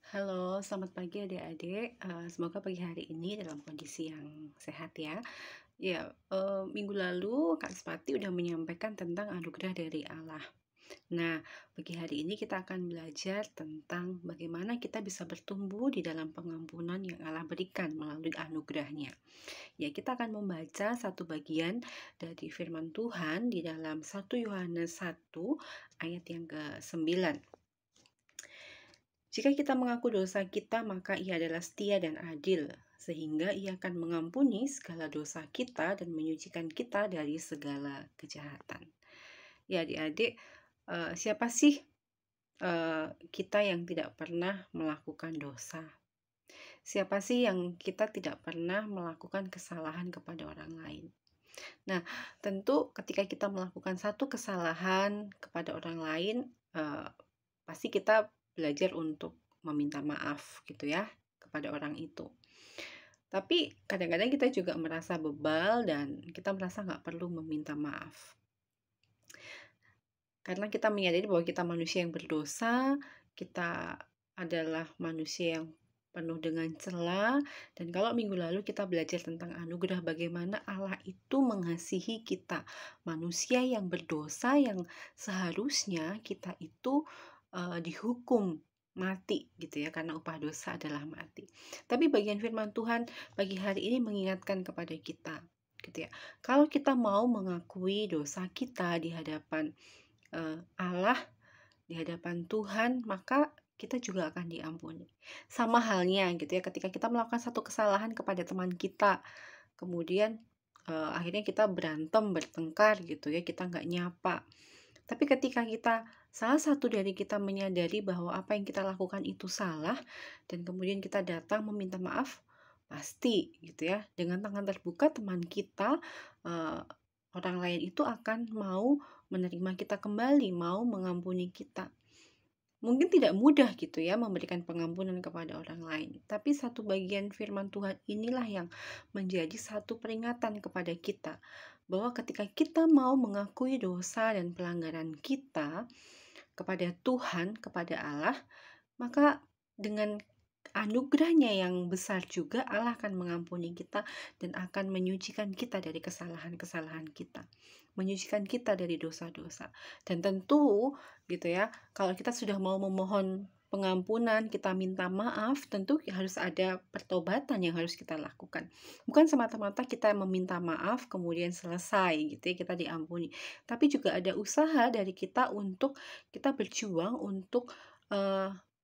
Halo, selamat pagi adik-adik. Semoga pagi hari ini dalam kondisi yang sehat ya. Ya, minggu lalu Kak Spati udah menyampaikan tentang anugerah dari Allah. Nah, pagi hari ini kita akan belajar tentang bagaimana kita bisa bertumbuh di dalam pengampunan yang Allah berikan melalui anugerahnya. Ya, kita akan membaca satu bagian dari firman Tuhan di dalam 1 Yohanes 1 ayat yang ke-9. Jika kita mengaku dosa kita, maka Ia adalah setia dan adil, sehingga Ia akan mengampuni segala dosa kita dan menyucikan kita dari segala kejahatan. Ya, adik-adik, siapa sih kita yang tidak pernah melakukan dosa? Siapa sih yang kita tidak pernah melakukan kesalahan kepada orang lain? Nah, tentu ketika kita melakukan satu kesalahan kepada orang lain, pasti kita belajar untuk meminta maaf gitu ya kepada orang itu. Tapi kadang-kadang kita juga merasa bebal dan kita merasa nggak perlu meminta maaf. Karena kita menyadari bahwa kita manusia yang berdosa, kita adalah manusia yang penuh dengan cela, dan kalau minggu lalu kita belajar tentang anugerah bagaimana Allah itu mengasihi kita, manusia yang berdosa yang seharusnya kita itu dihukum mati gitu ya, karena upah dosa adalah mati. Tapi bagian firman Tuhan pagi hari ini mengingatkan kepada kita gitu ya. Kalau kita mau mengakui dosa kita di hadapan Allah, di hadapan Tuhan, maka kita juga akan diampuni. Sama halnya gitu ya, ketika kita melakukan satu kesalahan kepada teman kita, kemudian akhirnya kita berantem, bertengkar gitu ya, kita nggak nyapa. Tapi ketika salah satu dari kita menyadari bahwa apa yang kita lakukan itu salah, dan kemudian kita datang meminta maaf, pasti gitu ya, dengan tangan terbuka teman kita, eh, orang lain itu akan mau menerima kita kembali, mau mengampuni kita. Mungkin tidak mudah gitu ya memberikan pengampunan kepada orang lain, tapi satu bagian firman Tuhan inilah yang menjadi satu peringatan kepada kita bahwa ketika kita mau mengakui dosa dan pelanggaran kita kepada Tuhan, kepada Allah, maka dengan anugerahnya yang besar juga Allah akan mengampuni kita dan akan menyucikan kita dari kesalahan-kesalahan kita, menyucikan kita dari dosa-dosa. Dan tentu gitu ya, kalau kita sudah mau memohon pengampunan, kita minta maaf, tentu harus ada pertobatan yang harus kita lakukan. Bukan semata-mata kita meminta maaf kemudian selesai gitu ya, kita diampuni. Tapi juga ada usaha dari kita untuk kita berjuang untuk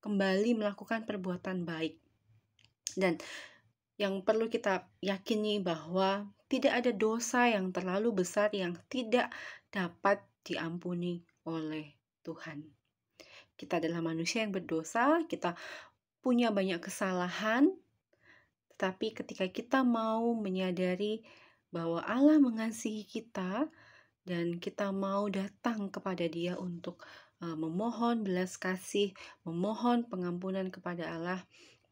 kembali melakukan perbuatan baik. Dan yang perlu kita yakini bahwa tidak ada dosa yang terlalu besar yang tidak dapat diampuni oleh Tuhan. Kita adalah manusia yang berdosa, kita punya banyak kesalahan, tetapi ketika kita mau menyadari bahwa Allah mengasihi kita dan kita mau datang kepada Dia untuk memohon belas kasih, memohon pengampunan kepada Allah,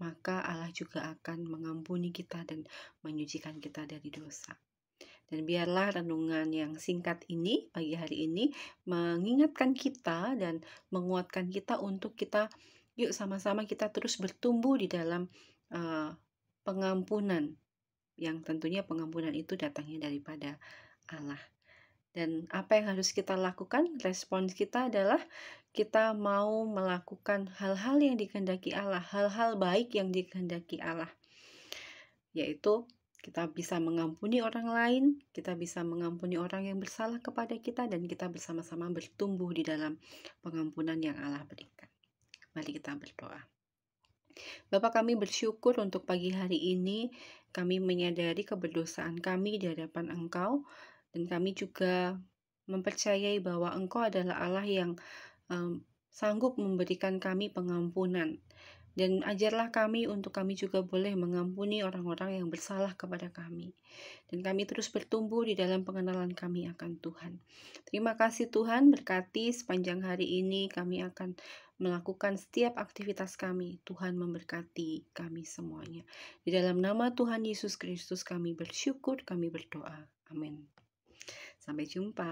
maka Allah juga akan mengampuni kita dan menyucikan kita dari dosa. Dan biarlah renungan yang singkat ini pagi hari ini mengingatkan kita dan menguatkan kita untuk kita, yuk sama-sama kita terus bertumbuh di dalam pengampunan, yang tentunya pengampunan itu datangnya daripada Allah. Dan apa yang harus kita lakukan? Respons kita adalah kita mau melakukan hal-hal yang dikehendaki Allah, hal-hal baik yang dikehendaki Allah. Yaitu kita bisa mengampuni orang lain, kita bisa mengampuni orang yang bersalah kepada kita, dan kita bersama-sama bertumbuh di dalam pengampunan yang Allah berikan. Mari kita berdoa. Bapa, kami bersyukur untuk pagi hari ini, kami menyadari keberdosaan kami di hadapan Engkau, dan kami juga mempercayai bahwa Engkau adalah Allah yang sanggup memberikan kami pengampunan. Dan ajarlah kami untuk kami juga boleh mengampuni orang-orang yang bersalah kepada kami. Dan kami terus bertumbuh di dalam pengenalan kami akan Tuhan. Terima kasih Tuhan, berkati sepanjang hari ini kami akan melakukan setiap aktivitas kami. Tuhan memberkati kami semuanya. Di dalam nama Tuhan Yesus Kristus kami bersyukur, kami berdoa. Amin. Sampai jumpa.